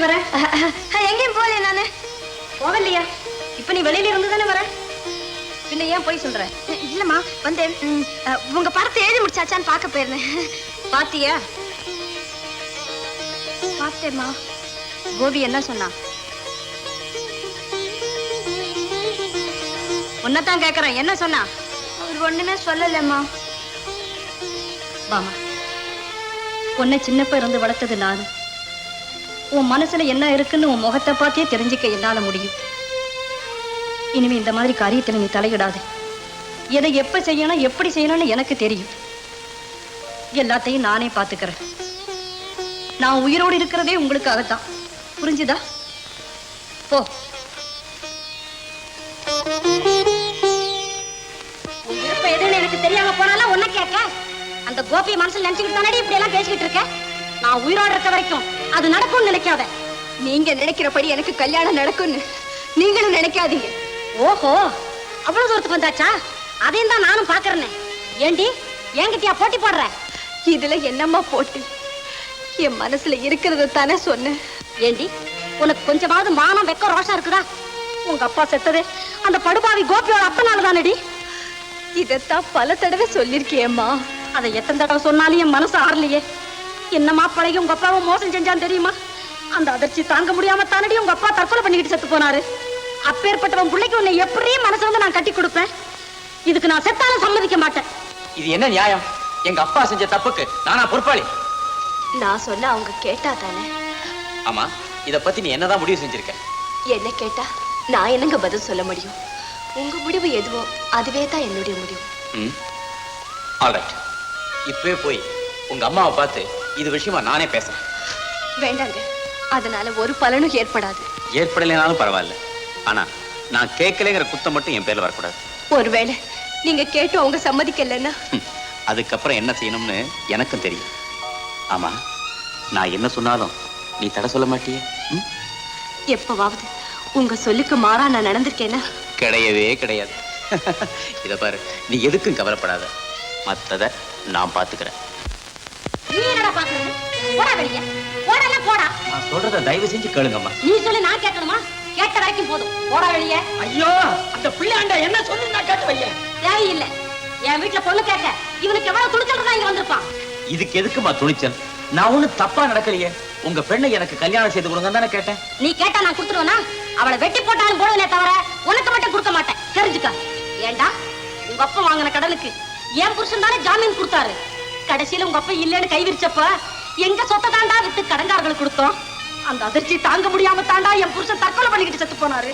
வர? எங்கேயும் போகல நானு. போகலையா? இப்ப நீ வெளியில இருந்து தானே வர? பின்ன ஏன் போய் சொல்ற? இல்லம்மா, வந்து உங்க படத்தை எழுதி முடிச்சாச்சான்னு பார்க்க போயிருந்தேன். பாத்தியா? பார்த்தேம்மா. கோபி என்ன சொன்னா? உன்னதான் கேக்குறேன், என்ன சொன்னா? அவர் ஒண்ணுமே சொல்லலம்மா. வாமா, உன்னை சின்னப்ப இருந்து வளர்த்தது நானு. உன் மனசுல என்ன இருக்குன்னு உன் முகத்தை பார்த்தே தெரிஞ்சுக்க என்னால முடியும். இனிமே இந்த மாதிரி காரியத்துல நீ தலையிடாது. எதை எப்ப செய்யணும், எப்படி செய்யணும்னு எனக்கு தெரியும். எல்லாத்தையும் நானே பாத்துக்கிறேன். நான் உயிரோடு இருக்கிறதே உங்களுக்காகத்தான். புரிஞ்சுதா? போ. இப்ப எதுன்னு எனக்கு தெரியாம போனாலும் ஒன்ன கேட்க. அந்த கோபி மனசுல நினைச்சுக்கிட்டு தானே இப்படி எல்லாம் பேசிக்கிட்டு இருக்க. நான் உயிரோடு இருக்க வரைக்கும் அது நடக்கும்னு நினைக்காத. நீங்க நினைக்கிறபடி எனக்கு கல்யாணம் நடக்கும்னு நீங்களும் நினைக்காதீங்க. ஓஹோ, அவ்வளவு தூரத்துக்கு வந்தாச்சா? அதையும் தான் நானும் பாக்குறேன். ஏண்டி என்கிட்டயா போட்டி போடுற? இதுல என்னம்மா போட்டு? என் மனசுல இருக்கிறத தானே சொன்னேன். ஏண்டி, உனக்கு கொஞ்சமாவது மானம், வெக்கம், ரோஷம் இருக்குதா? உங்க அப்பா செத்ததே அந்த படுபாவி கோபியோட அப்பனால தானடி. இதத்தான் பல தடவை சொல்லிருக்கியம்மா. அதை எத்தனை தடவை சொன்னாலும் என் மனசு ஆறலையே. என்னமா பழகி உங்க அப்பாவை மோசம் செஞ்சான்னு தெரியுமா? அந்த அதிர்ச்சி தாங்க முடியாம தானடி உங்க அப்பா தற்கொலை பண்ணிக்கிட்டு செத்து போனாரு. அப்பேற்பட்டவன் பிள்ளைக்கு உன்னை எப்படி மனசு வந்து நான் கட்டி கொடுப்பேன்? இதுக்கு நான் செத்தாலும் சம்மதிக்க மாட்டேன். இது என்ன நியாயம்? எங்க அப்பா செஞ்ச தப்புக்கு நானா பொறுப்பாளி? நான் சொன்ன அவங்க கேட்டா தானே. ஆமா, இத பத்தி நீ என்னதான் முடிவு செஞ்சிருக்க? என்ன கேட்டா நான் என்னங்க பதில் சொல்ல முடியும்? உங்க முடிவு எதுவோ அதுவே தான் என்னுடைய முடிவு. ஆல்ரைட், இப்பவே போய் உங்க அம்மாவை பார்த்து இது விஷயமா நானே பேசுறேன். வேண்டாங்க, அதனால ஒரு பலனும் ஏற்படாது. ஏற்படலைனாலும் பரவாயில்ல, ஆனா நான் கேட்கலைங்கிற குத்தம் மட்டும் என் பேர்ல வரக்கூடாது. ஒருவேளை நீங்க கேட்டு அவங்க சம்மதிக்கலன்னா அதுக்கப்புறம் என்ன செய்யணும்னு எனக்கும் தெரியும். ஆமா, நான் என்ன சொன்னாலும் நீ தடை சொல்ல மாட்டியே? எப்பவாவது உங்க சொல்லுக்கு மாறா நான் நடந்திருக்கேனா? கிடையவே கிடையாது. இத பாரு, நீ எதுக்கும் கவலைப்படாத. மத்தத நான் பாத்துக்கிறேன். நீ என்னடா பாக்குறது? போடா வெளியே. போடா போடா. நான் சொல்றத தயவு செஞ்சு கேளுங்கம்மா. நீ சொல்லி நான் கேட்கணுமா? கேட்ட வரைக்கும் போதும். போடா வெளியே. ஐயோ, அந்த பிள்ளையாண்ட என்ன சொல்லு நான் கேட்டு வையேன். தேவையில்லை. என் வீட்டுல பொண்ணு கேட்க இவனுக்கு எவ்வளவு துணிச்சல் தான் இங்க வந்திருப்பான். இதுக்கு எதுக்குமா துணிச்சல்? நான் ஒண்ணு தப்பா நடக்கலையே. உங்க பெண்ணை எனக்கு கல்யாணம் செய்து கொடுங்க தானே கேட்டேன். நீ கேட்டா நான் கொடுத்துருவேனா? அவளை வெட்டி போட்டாலும் போடுவனே தவிர உனக்கு மட்டும் கொடுக்க மாட்டேன். தெரிஞ்சுக்க. ஏண்டா, உங்க அப்பா வாங்கின கடனுக்கு என் புருஷன் தானே ஜாமீன் கொடுத்தாரு. கடைசியில உங்க அப்பா இல்லைன்னு கை விரிச்சப்ப எங்க சொத்தை தாண்டா விட்டு கடன்காரர்களுக்கு கொடுத்தோம். அந்த அதிர்ச்சி தாங்க முடியாம தாண்டா என் புருஷன் தற்கொலை பண்ணிக்கிட்டு செத்து போனாரு.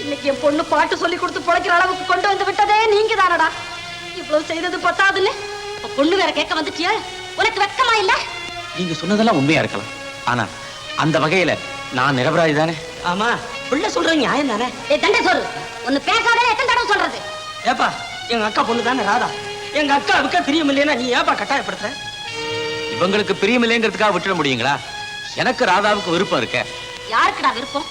இன்னைக்கு என் பொண்ணு பாட்டு சொல்லி கொடுத்து பிழைக்கிற அளவுக்கு கொண்டு வந்து விட்டதே நீங்க தானடா. இவ்வளவு செய்தது பத்தாதுன்னு பொண்ணு வேற கேட்க வந்துட்டியா? உனக்கு வெக்கமா இல்ல? நீங்க சொன்னதெல்லாம் உண்மையா இருக்கலாம், ஆனா அந்த வகையில நான் நிரபராதி தானே. ஆமா, பிள்ளை சொல்றது நியாயம் தானே. தண்டை சொல்லு. ஒன்னு பேசாதே எத்தனை தடவை சொல்றது? ஏப்பா, எங்க அக்கா பொண்ணு தானே ராதா. எங்க அக்காவுக்கு பிரியம் இல்லைன்னா நீ ஏப்பா கட்டாயப்படுத்துற? இவங்களுக்கு பிரியமில்லைங்கிறதுக்காக விட்டுட முடியுங்களா? எனக்கு ராதாவுக்கு விருப்பம் இருக்க. யாருக்குடா விருப்பம்?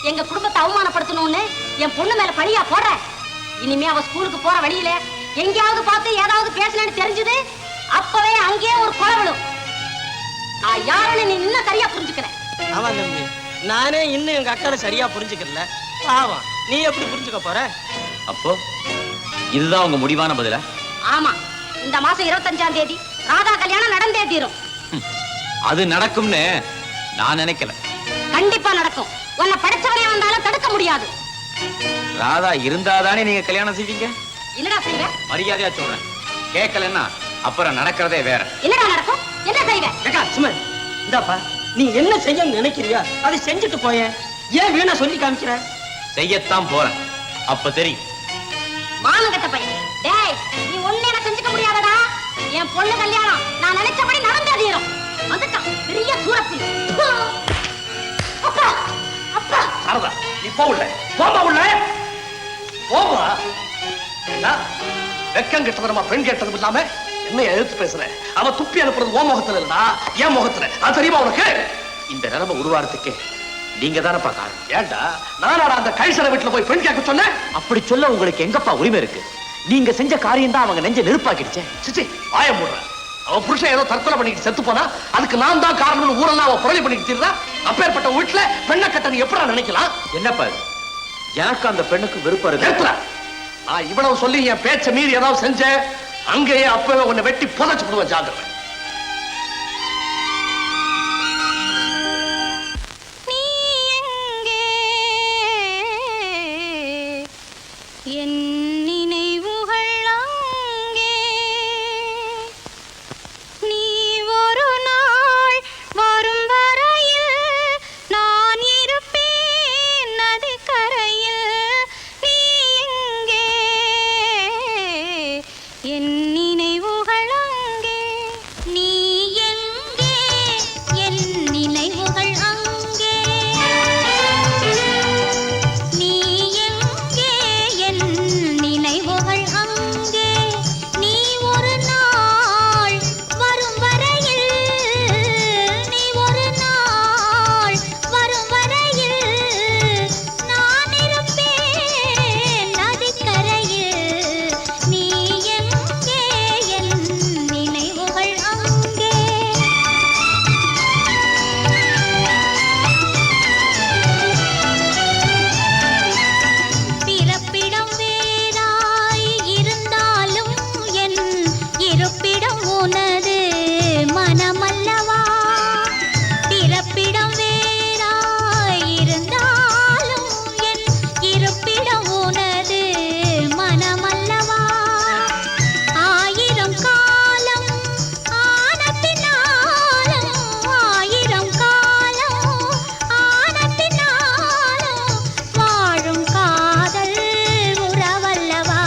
எங்க குடும்பத்தை அவமானப்படுத்தணும்னு என் பொண்ணு மேல பழியா போடுற? இனிமே அவ ஸ்கூலுக்கு போற வழியில எங்கேயாவது பார்த்து ஏதாவது பேசலன்னு தெரிஞ்சது அப்பவே அங்கேயே ஒரு கொலை விழும். நான் யாருன்னு நீ இன்னும் சரியா புரிஞ்சுக்கிறேன். ஆமா தம்பி, நானே இன்னும் எங்க அக்காவை சரியா புரிஞ்சுக்கல. பாவம், நீ எப்படி புரிஞ்சுக்க போற? அப்போ இதுதான் உங்க முடிவான பதிலா? ஆமா, இந்த மாசம் 25ஆம் தேதி ராதா கல்யாணம் நடந்தே தீரும். அது நடக்கும்னு நான் நினைக்கல. கண்டிப்பா நடக்கும். உன்னை படைச்சவனே வந்தாலும் தடுக்க முடியாது. ராதா இருந்தாதானே நீங்க கல்யாணம் செய்வீங்க. என்னடா செய்வ? மரியாதையா சொல்றேன், கேட்கலன்னா அப்புறம் நடக்கிறதே வேற. என்னடா நடக்கும்? என்ன செய்வ? ஏக்கா சும்மா இந்தாப்பா, நீ என்ன செய்ய நினைக்கிறியா அதை செஞ்சுட்டு போய. ஏன் வீணா சொல்லி காமிக்கிற? செய்யத்தான் போறேன், அப்ப தெரியும். மானங்கட்ட பையன். டேய், நீ ஒண்ணே நான் செஞ்சுக்க முடியாதடா. என் பொண்ணு கல்யாணம் நான் நினைச்சபடி நடந்தே தீரும். வந்துட்டான் பெரிய சூரப்புலி. அப்பா அப்பா. சாரதா, நீ போகல. போமா உள்ள போமா. வெக்கம் கெட்டதனமா பெண் கேட்டதும் இல்லாம என்ன எழுத்து பேசுற? அவ துப்பி அனுப்புறது ஓ முகத்துல இல்லடா, என் முகத்துல. அது தெரியுமா உனக்கு? இந்த நிலைமை உருவாரத்துக்கு நீங்க தானே காரணம். ஏண்டா, நானாடா அந்த கைசர வீட்டுல போய் பெண் கேட்க சொன்னேன்? அப்படி சொல்ல உங்களுக்கு எங்கப்பா உரிமை இருக்கு? நீங்க செஞ்ச காரியம் தான் அவங்க நெஞ்ச நெருப்பாக்கிடுச்சே. சிச்சி, ஆயம் போடுற. அவன் புருஷன் ஏதோ தற்கொலை பண்ணிட்டு செத்து போனா அதுக்கு நான் தான் காரணம்னு ஊரெல்லாம் அவன் புரளி பண்ணிட்டு தீர்றா. அப்பேற்பட்ட வீட்டுல பெண்ணை கட்ட நீ எப்படா நினைக்கலாம்? என்னப்பா இது? எனக்கு அந்த பெண்ணுக்கு விருப்பம் இருக்கு. நிறுத்துறா. நான் இவ்வளவு சொல்லி என் பேச்ச மீறி ஏதாவது செஞ்ச அங்கேயே அப்பவே உன்னை வெட்டி புதைச்சு விடுவேன். ஜாக்கிரதை. என் நினைவுகள் அங்கே நீ ஒரு நாள் வரும் வரையில் நான் இருப்பேன் நதிக்கரையில். நீ எங்கே என் நினைவுகள் அங்கே நீ எங்கே என் நினைவுகள் அங்கே நீ எங்கே என் நினைவுகள் அங்கே நீ ஒரு நாள் வரும் வரையில் நீ ஒரு நாள் வரும் வரையில் நான் இருப்பேன் நதிக்கரையில். நீ எங்கே என் நினைவுகள் அங்கே பிறப்பிடம் வேறாய் இருந்தாலும் என் இருப்பிடம் உனது மனமல்லவா. பிறப்பிடம் வேறாய் இருந்தாலும் என் இருப்பிடம் உனது மனமல்லவா. ஆயிரம் காலம் ஆன பின்னாலும் ஆயிரம் காலம் ஆன பின்னாலும் வாழும் காதல் உறவல்லவா.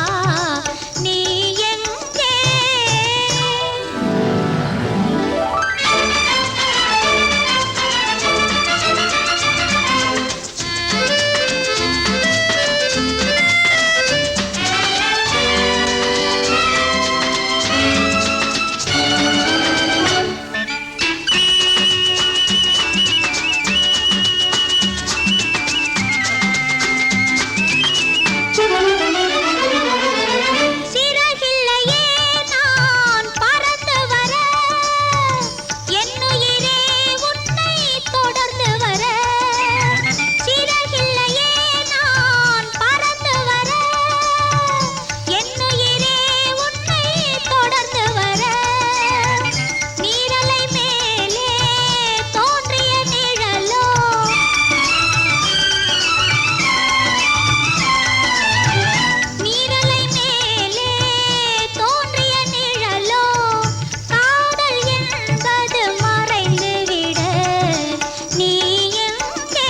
நீ எங்கே சிறகில்லையே நான் பறந்து வர என்னுயிரே உன்னை தொடர்ந்து வர. சிறகில்லையே நான் பறந்து வர என்னுயிரே உன்னை தொடர்ந்து வர. நீரலை மேலே தோன்றிய நிழலோ நீரலை மேலே தோன்றிய நிழலோ காதல் என்பது மறைந்து விட. நீ எங்கே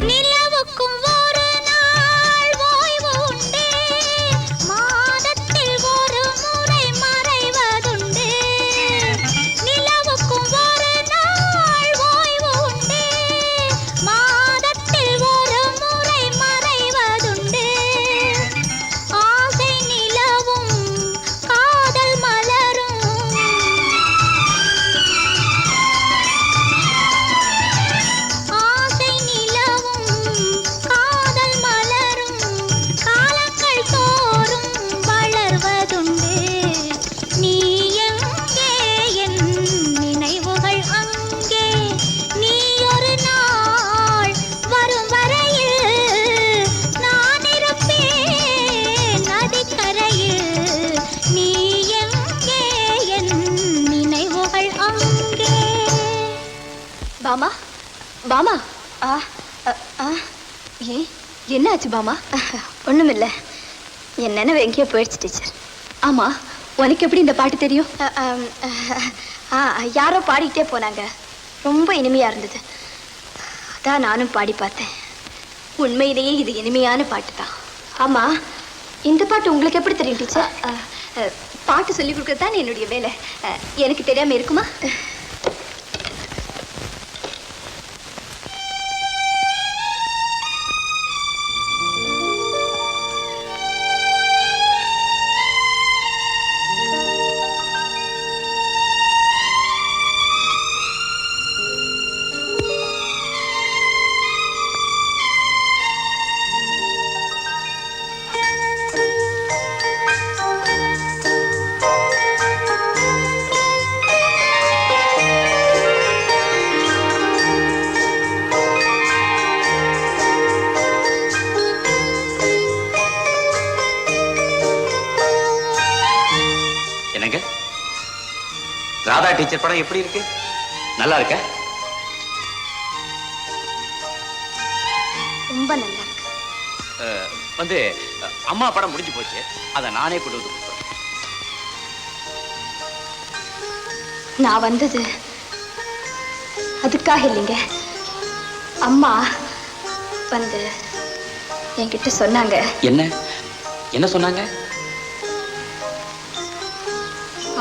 நிலவுக்கும் ஒரு நாள் ஓய்வு உண்டே மாதத்தில் ஒரு முறை மறைவதுண்டு. நிலவுக்கும் ஒரு நாள் ஓய்வு உண்டே மாதத்தில் ஒரு முறை மறைவதுண்டு. ஆசை நிலவும் காதல் மலரும் ஆசை நிலவும் காதல் மலரும் காலங்கள் தோறும் வளர்வதுண்டு. நீ எங்கே என் நினைவுகள் அங்கே நீ ஒரு நாள் வரும் வரையில் நான் இருப்பேன் நதிக்கரையில். நீ எங்கே என் நினைவுகள் அங்கே பாமா பாமா ஏன் என்ன ஆச்சு பாமா? ஒண்ணுமில்ல, என் நினைவு எங்கேயோ போயிடுச்சு டீச்சர். ஆமா, உனக்கு எப்படி இந்த பாட்டு தெரியும்? யாரோ பாடிக்கிட்டே போனாங்க, ரொம்ப இனிமையா இருந்தது, அதான் நானும் பாடி பார்த்தேன். உண்மையிலேயே இது இனிமையான பாட்டு தான். ஆமா, இந்த பாட்டு உங்களுக்கு எப்படி தெரியும் டீச்சர்? பாட்டு சொல்லி கொடுக்கறது தான் என்னுடைய வேலை. எனக்கு தெரியாம இருக்குமா? ராதா டீச்சர் படம் எப்படி இருக்கு? நல்லா இருக்க? ரொம்ப நல்லா இருக்கு. வந்து அம்மா படம் முடிஞ்சு போச்சு, அதை நானே கொண்டு வந்து கொடுத்தேன். நான் வந்தது அதுக்காக இல்லைங்க. அம்மா வந்து என்கிட்ட சொன்னாங்க. என்ன சொன்னாங்க?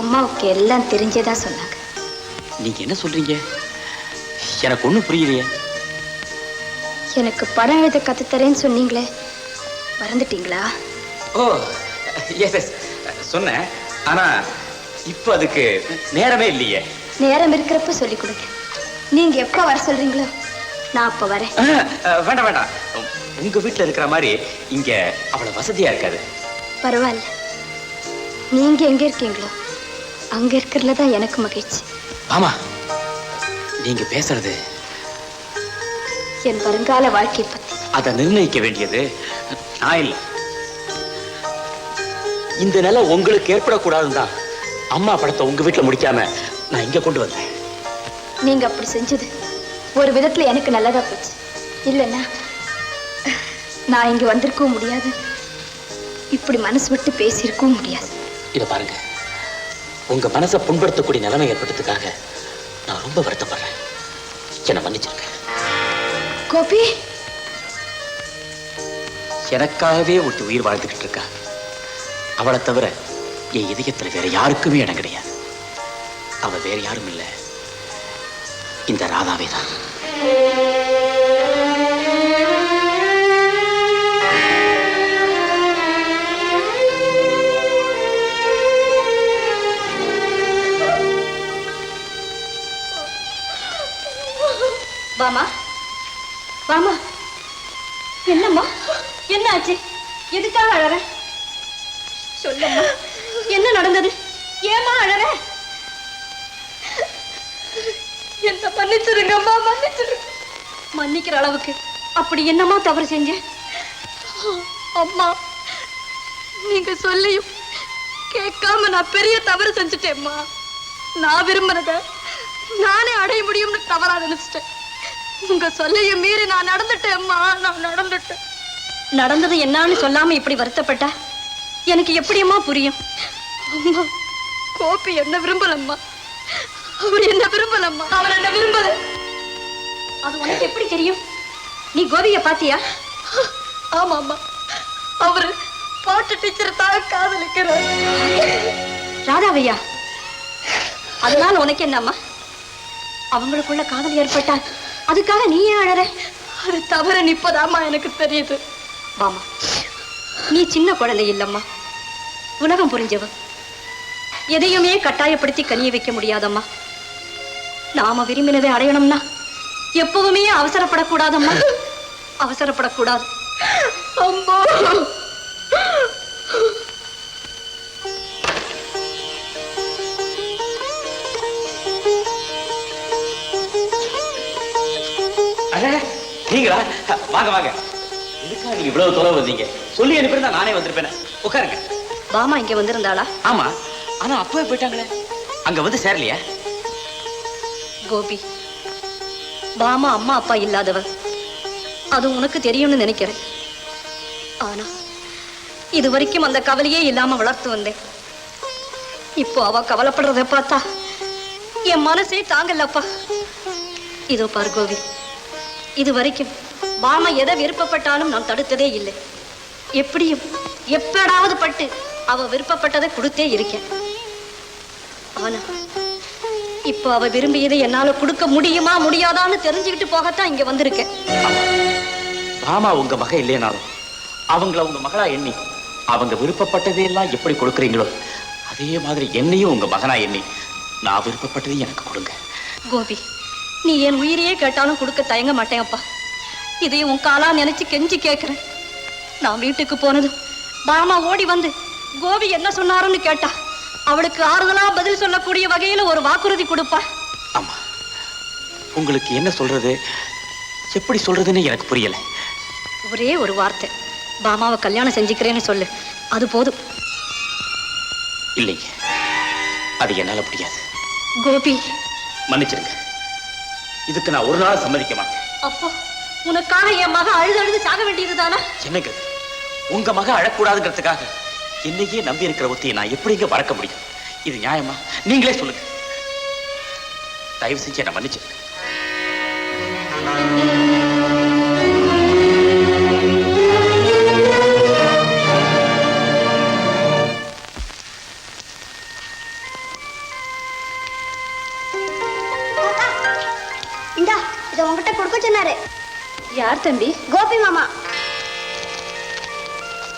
அம்மாவுக்கு எல்லாம் தெரிஞ்சதா சொன்னாங்க. நீங்க என்ன சொல்றீங்க? எனக்கு ஒண்ணும் புரியலையே. எனக்கு படம் எழுத கத்துத்தரேன்னு சொன்னீங்களே, மறந்துட்டீங்களா? ஓ எஸ் சொன்னேன். ஆனா இப்ப அதுக்கு நேரமே இல்லையே. நேரம் இருக்கிறப்ப சொல்லி கொடுங்க. நீங்க எப்ப வர சொல்றீங்களோ நான் அப்ப வரேன். வேண்டாம் வேண்டாம், உங்க வீட்டுல இருக்கிற மாதிரி இங்க அவ்வளவு வசதியா இருக்காது. பரவாயில்ல, நீங்க எங்க இருக்கீங்களோ அங்க இருக்கிறதுல தான் எனக்கு மகிழ்ச்சி. ஆமா, நீங்க பேசுறது என் வருங்கால வாழ்க்கை பத்தி. அதை நிர்ணயிக்க வேண்டியது நான் இல்லை. இந்த நிலை உங்களுக்கு ஏற்படக்கூடாதுன்னு தான் அம்மா படத்தை உங்க வீட்டுல முடிக்காம நான் இங்க கொண்டு வந்தேன். நீங்க அப்படி செஞ்சது ஒரு விதத்துல எனக்கு நல்லதா போச்சு. இல்லைன்னா நான் இங்க வந்திருக்கவும் முடியாது, இப்படி மனசு விட்டு பேசியிருக்கவும் முடியாது. இதை பாருங்க, உங்க மனசை புண்படுத்தக்கூடிய நிலைமை ஏற்பட்டதுக்காக நான் ரொம்ப வருத்தப்படுறேன். என்னை மன்னிச்சிருக்க. கோபி எனக்காகவே ஒருத்தி உயிர் வாழ்ந்துகிட்டு இருக்கா. அவளை தவிர என் இதயத்துல வேற யாருக்குமே இடம் கிடையாது. அவ வேற யாரும் இல்லை, இந்த ராதாவே தான். வாமா வாமா. என்னம்மா, என்ன ஆச்சு? எதுக்காக அழற? சொல்லம்மா, என்ன நடந்தது? ஏமா அழற? என்ன மன்னிச்சிருங்கம்மா, மன்னிச்சிருங்க. மன்னிக்கிற அளவுக்கு அப்படி என்னம்மா தவறு செஞ்ச? அம்மா, நீங்க சொல்லியும் கேட்காம நான் பெரிய தவறு செஞ்சுட்டேம்மா. நான் விரும்பினத நானே அடைய முடியும்னு தவறா நினைச்சிட்டேன். உங்க சொல்லையும் மீறி நான் நடந்துட்டேன்மா, நான் நடந்துட்டேன். நடந்தது என்னன்னு சொல்லாம இப்படி வருத்தப்பட்டா எனக்கு எப்படியம்மா புரியும்? அம்மா, கோபி என்ன விரும்பலம்மா, அவர் என்ன விரும்பலம்மா, அவர் என்ன விரும்பல. அது உனக்கு எப்படி தெரியும்? நீ கோபிய பாத்தியா? ஆமா அம்மா, அவரு பாட்டு டீச்சரை தான் காதலிக்கிறார். ராதாவையா? அதனால உனக்கு என்னம்மா? அவங்களுக்குள்ள காதல் ஏற்பட்டா அதுக்காக நீ ஏன் அழற? அது தவறு நிப்பதாமா எனக்கு தெரியுது. வாமா, நீ சின்ன குழந்தை இல்லம்மா, உலகம் புரிஞ்சவ. எதையுமே கட்டாயப்படுத்தி கனிய வைக்க முடியாதம்மா. நாம விரும்பினதை அடையணும்னா எப்பவுமே அவசரப்படக்கூடாதம்மா, அவசரப்படக்கூடாது. அம்மா, நீங்களா? வாங்க வாங்க. எதுக்காக நீங்க இவ்வளவு தொலைவு வந்தீங்க? சொல்லி அனுப்பியிருந்தா நானே வந்திருப்பேன். உட்காருங்க. பாமா இங்க வந்திருந்தாளா? ஆமா, ஆனா அப்பவே போயிட்டாங்களே. அங்க வந்து சேரலையா? கோபி, பாமா அம்மா அப்பா இல்லாதவ, அது உனக்கு தெரியும்னு நினைக்கிறேன். ஆனா இது வரைக்கும் அந்த கவலையே இல்லாம வளர்த்து வந்தேன். இப்போ அவ கவலைப்படுறத பார்த்தா என் மனசே தாங்கலப்பா. இதோ பாரு கோபி, இது வரைக்கும் பாமா எதை விருப்பப்பட்டாலும் நான் தடுத்ததே இல்லை. எப்படியும் எப்படாவது பட்டு அவ விருப்பப்பட்டதை கொடுத்தே இருக்கேன். ஆனா இப்போ அவ விரும்பியதை என்னால கொடுக்க முடியுமா முடியாதான்னு தெரிஞ்சுக்கிட்டு போகத்தான் இங்க வந்திருக்கேன். பாமா உங்க மக இல்லைனாலும் அவங்கள உங்க மகளா எண்ணி அவங்க விருப்பப்பட்டதையெல்லாம் எப்படி கொடுக்குறீங்களோ அதே மாதிரி என்னையும் உங்க மகனா எண்ணி நான் விருப்பப்பட்டதையும் எனக்கு கொடுங்க. கோபி, நீ என் உயிரையே கேட்டாலும் கொடுக்க தயங்க மாட்டேன் அப்பா. இதையும் உன் காலா நினைச்சு கெஞ்சி கேட்கிறேன். நான் வீட்டுக்கு போனதும் பாமா ஓடி வந்து கோபி என்ன சொன்னாருன்னு கேட்டா அவளுக்கு ஆறுதலா பதில் சொல்லக்கூடிய வகையில ஒரு வாக்குறுதி கொடுப்பா. ஆமா, உங்களுக்கு என்ன சொல்றது, எப்படி சொல்றதுன்னு எனக்கு புரியல. ஒரே ஒரு வார்த்தை, பாமாவை கல்யாணம் செஞ்சுக்கிறேன்னு சொல்லு, அது போதும். இல்லைங்க, அது என்னால முடியாது. கோபி, மன்னிச்சிருங்க, இதுக்கு நான் ஒரு நாள் சம்மதிக்க மாட்டேன். அப்போ உனக்காக என் மகன் அழுது அழுது சாக வேண்டியதுதானா? என்னங்க இது? உங்க மக அழக்கூடாதுங்கிறதுக்காக என்னையே நம்பி இருக்கிற ஒத்தியை நான் எப்படிங்க வளர்க்க முடியும்? இது நியாயமா? நீங்களே சொல்லுங்க. தயவு செஞ்சு என்ன மன்னிச்சிருங்க. இந்தா இதை உங்ககிட்ட கொடுக்க சொன்னாரு. யார் தம்பி? கோபி மாமா.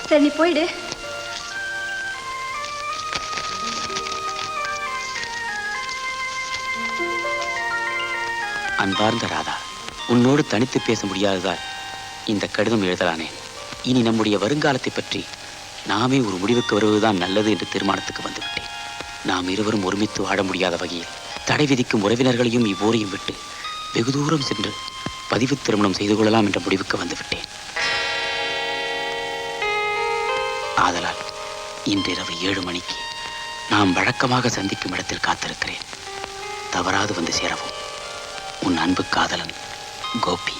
சரி, நீ போயிடு. அன்பார்ந்த ராதா, உன்னோடு தனித்து பேச முடியாததால் இந்த கடிதம் எழுதலானே. இனி நம்முடைய வருங்காலத்தை பற்றி நாமே ஒரு முடிவுக்கு வருவதுதான் நல்லது என்று தீர்மானத்துக்கு வந்துவிட்டேன். நாம் இருவரும் ஒருமித்து வாழ முடியாத வகையில் தடை விதிக்கும் உறவினர்களையும் இவ்வூரையும் விட்டு வெகு தூரம் சென்று பதிவு திருமணம் செய்து கொள்ளலாம் என்ற முடிவுக்கு வந்துவிட்டேன். ஆதலால் இன்றிரவு 7 மணிக்கு நாம் வழக்கமாக சந்திக்கும் இடத்தில் காத்திருக்கிறேன். தவறாது வந்து சேரவும். உன் அன்பு காதலன் கோபி.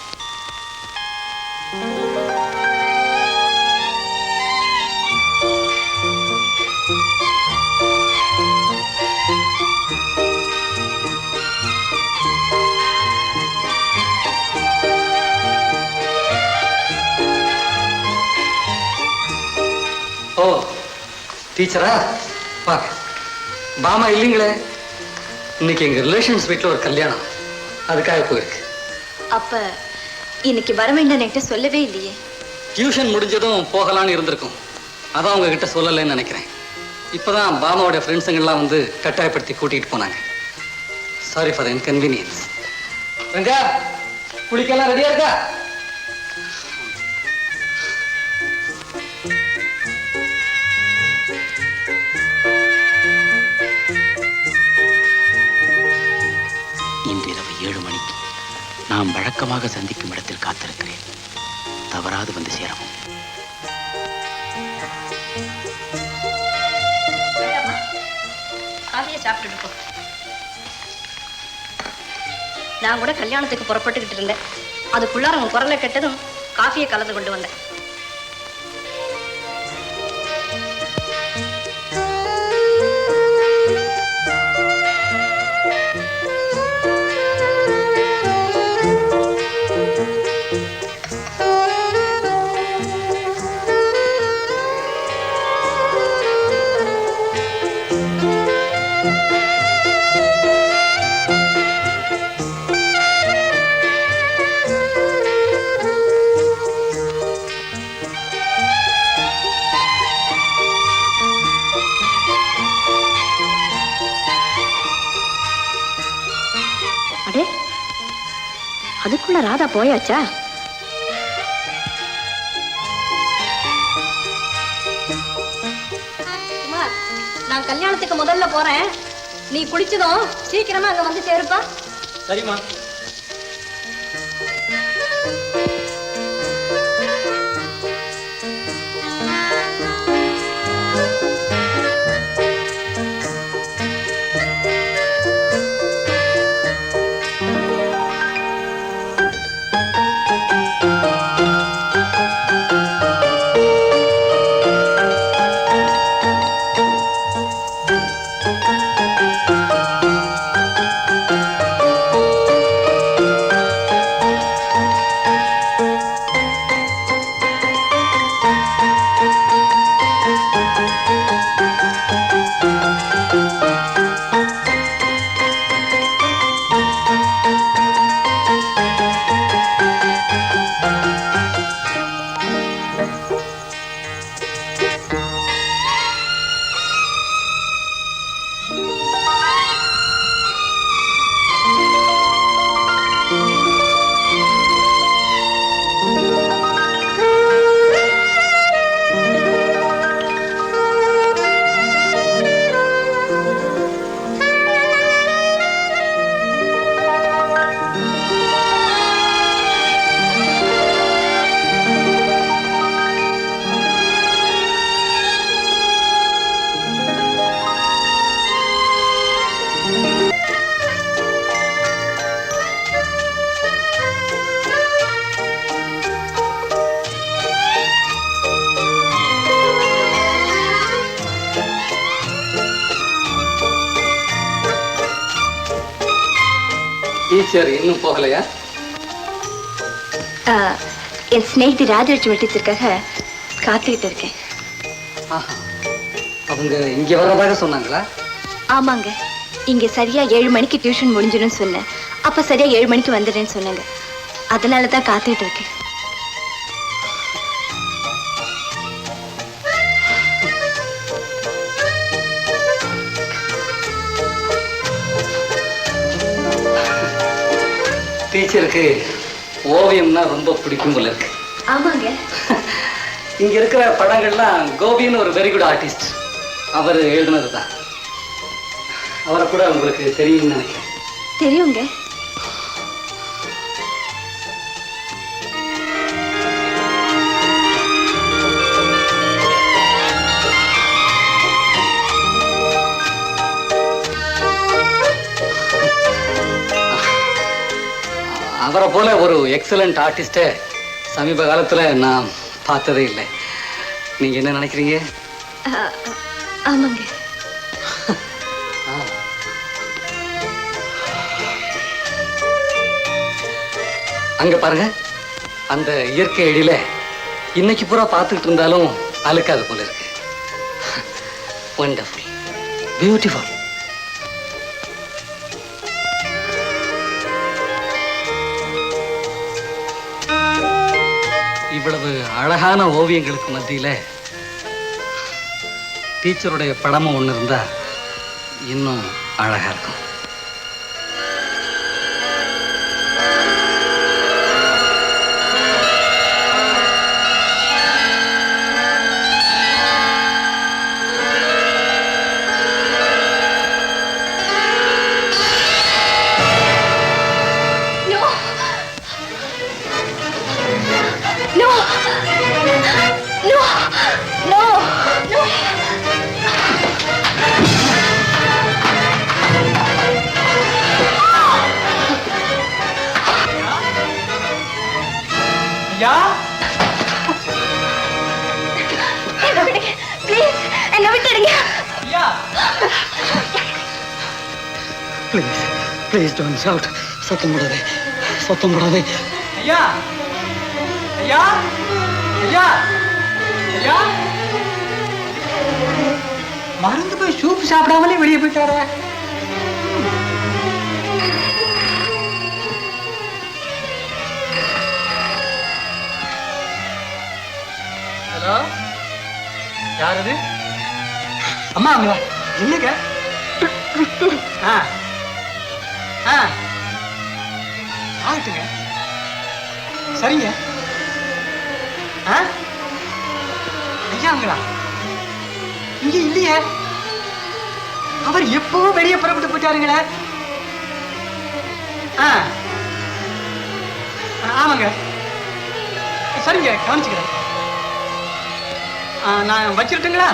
ஓ, டீச்சரா? வாங்க. பாமா இல்லைங்களே, இன்னைக்கு எங்க ரிலேஷன்ஸ் வீட்டில் ஒரு கல்யாணம், அதுக்காக போயிருக்கு. அப்ப இன்னைக்கு வர வேண்டாம் என்கிட்ட சொல்லவே இல்லையே. டியூஷன் முடிஞ்சதும் போகலான்னு இருந்திருக்கும், அதான் உங்ககிட்ட சொல்லலைன்னு நினைக்கிறேன். இப்போதான் பாமாவோட ஃப்ரெண்ட்ஸுங்கெல்லாம் வந்து கட்டாயப்படுத்தி கூட்டிகிட்டு போனாங்க. Sorry for the inconvenience. Ranga, குளிக்கெல்லாம் ரெடியா இருக்கா? இன்றிரவு 7 மணிக்கு நாம் வழக்கமாக சந்திக்கும் இடத்தில் காத்திருக்கிறேன். தவறாது வந்து சேரவும். காஃபியை சாப்பிட்டுட்டு போ. நான் கூட கல்யாணத்துக்கு புறப்பட்டுக்கிட்டு இருந்தேன். அதுக்குள்ளார உன் குரலை கெட்டதும் காஃபியை கலந்து கொண்டு வந்தேன். அதுக்குள்ள ராதா போயாச்சா? குமார், நான் கல்யாணத்துக்கு முதல்ல போறேன். நீ குளிச்சதும் சீக்கிரமா அங்க வந்து சேருப்பா. சரிம்மா. டீச்சர் இன்னும் போகலையா? என் ஸ்நேகிதி ராஜலட்சுமி டீச்சருக்காக காத்துக்கிட்டு இருக்கேன். ஆஹா, அவங்க இங்க வர்றதாக சொன்னாங்களா? ஆமாங்க, இங்க சரியா 7 மணிக்கு டியூஷன் முடிஞ்சிடும் சொன்னேன். அப்ப சரியா 7 மணிக்கு வந்துடுறேன்னு சொன்னாங்க. அதனால தான் காத்துக்கிட்டு இருக்கேன். டீச்சருக்கு ஓவியம்னா ரொம்ப பிடிக்கும் போல இருக்கு. ஆமாங்க. இங்க இருக்கிற படங்கள்லாம் கோபின்னு ஒரு வெரி குட் ஆர்டிஸ்ட், அவர் எழுதுனது தான். அவரை கூட உங்களுக்கு தெரியும்னு நினைக்கிறேன். தெரியுங்க. அவரை போல ஒரு எக்ஸலண்ட் ஆர்டிஸ்டை சமீப காலத்துல நான் பார்த்ததே இல்லை. நீங்க என்ன நினைக்கிறீங்க? ஆமாங்க. அங்க பாருங்க, அந்த இயற்கை எழில இன்னைக்கு பூரா பார்த்துக்கிட்டு இருந்தாலும் அழுக்காது போல இருக்கு. Wonderful, beautiful. இவ்வளவு அழகான ஓவியங்களுக்கு மத்தியில டீச்சருடைய படமும் ஒண்ணு இருந்தா இன்னும் அழகா இருக்கும். Please don't shout. சத்தம் போடாதே, சத்தம் போடாதே. ஐயா, ஐயா, ஐயா, ஐயா, மறந்து போய் சூப் சாப்பிடாமலே வெளியே போயிட்டாரே. ஹலோ, யார் அது? அம்மா, அம்மா, என்னங்க? ஆகட்டுங்க, சரிங்க. ஐயாங்களா? இங்க இல்லையே, அவர் எப்பவும் வெளியே புறப்பட்டு போயிட்டாருங்களே. ஆமாங்க, சரிங்க, கவனிச்சுக்கிறேன். நான் வச்சிருட்டுங்களா?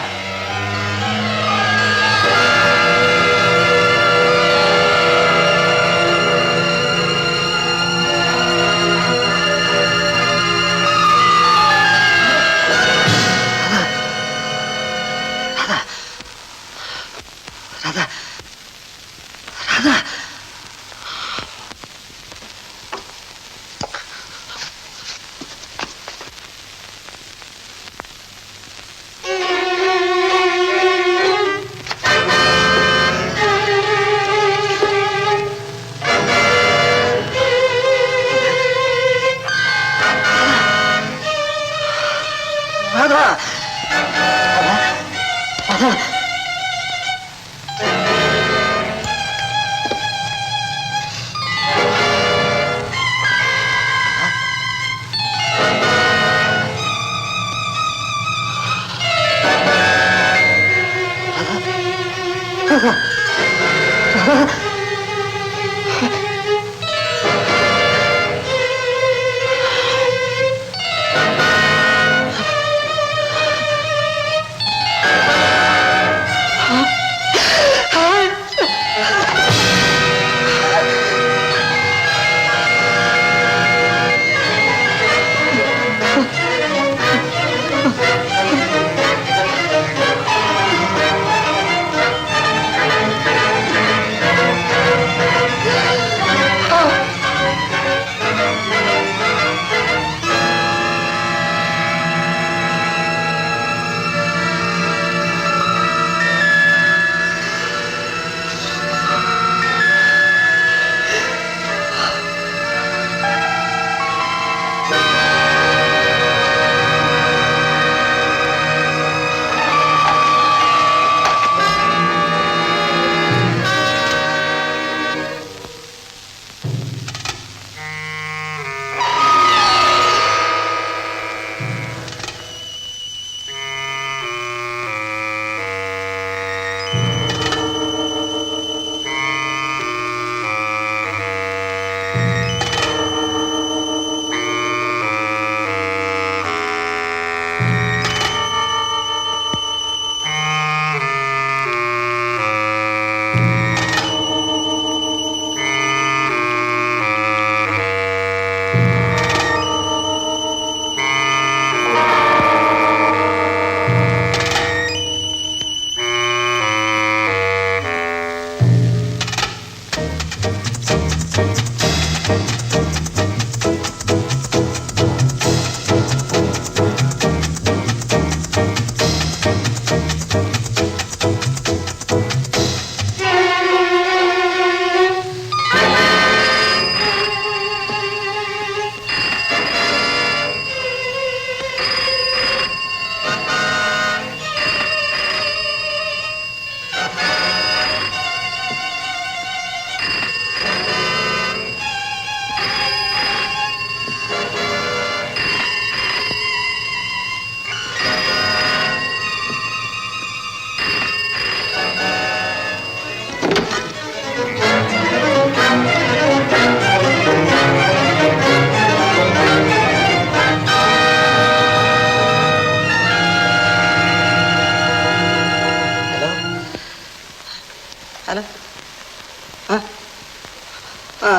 ஆ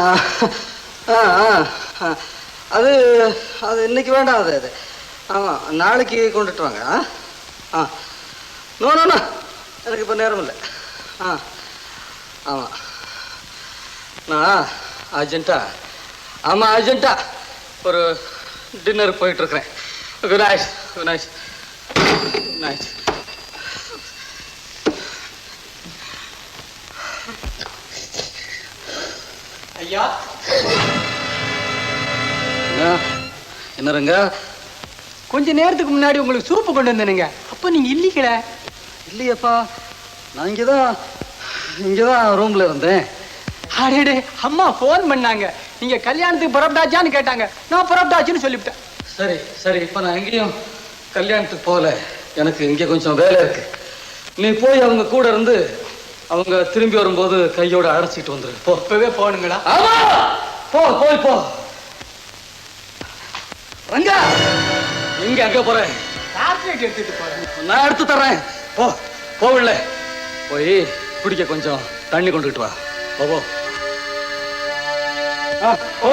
ஆ ஆ ஆ. அது அது இன்னைக்கு வேண்டாம். அது அது ஆமாம், நாளைக்கு கொண்டுட்டு வாங்க. ஆ ஆ நோ நோ நோ, எனக்கு இப்போ நேரம் இல்லை. ஆ ஆமாம், நான் அர்ஜென்ட்டா ஒரு டின்னருக்கு போயிட்டுருக்கிறேன். Good night. Good night. Good night. ஐயா, என்ன ரங்க? கொஞ்ச நேரத்துக்கு முன்னாடி உங்களுக்கு சூப்பு கொண்டு வந்தேனுங்க. அப்ப நீங்க இல்லைக்கல. இல்லையப்பா, நான் இங்கதான் ரூம்ல இருந்தேன். அடே, அம்மா போன் பண்ணாங்க. நீங்க கல்யாணத்துக்கு புறப்பட்டாச்சான்னு கேட்டாங்க. நான் புறப்பட்டாச்சுன்னு சொல்லிவிட்டேன். சரி சரி, இப்ப நான் எங்கேயும் கல்யாணத்துக்கு போகல. எனக்கு இங்கே கொஞ்சம் வேலை இருக்கு. நீ போய் அவங்க கூட இருந்து அவங்க திரும்பி வரும்போது கையோட அடைச்சிட்டு வந்துரு. போ. இப்பவே போகணுங்களா? ஆமா, போ போய் போ. ரங்கா, எங்க அங்க போறேன்? டாப்லெட் எடுத்துட்டு போறேன். நான் எடுத்து தர்றேன். போ போவில்ல, போய் குடிக்க கொஞ்சம் தண்ணி கொண்டுகிட்டு வா. போ போ. ஓ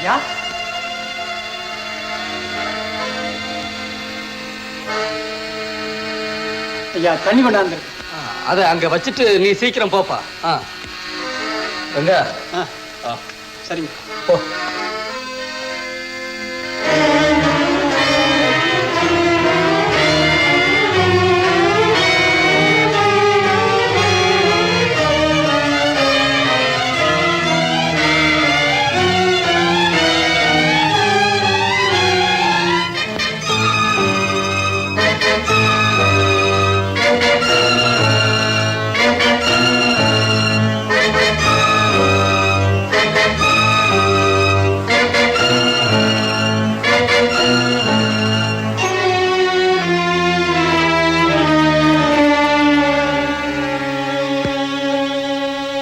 ஐயா, ஐயா தண்ணி கொண்டாந்து. அதை அங்க வச்சுட்டு நீ சீக்கிரம் போப்பா. ரங்கா, சரிங்க. போ.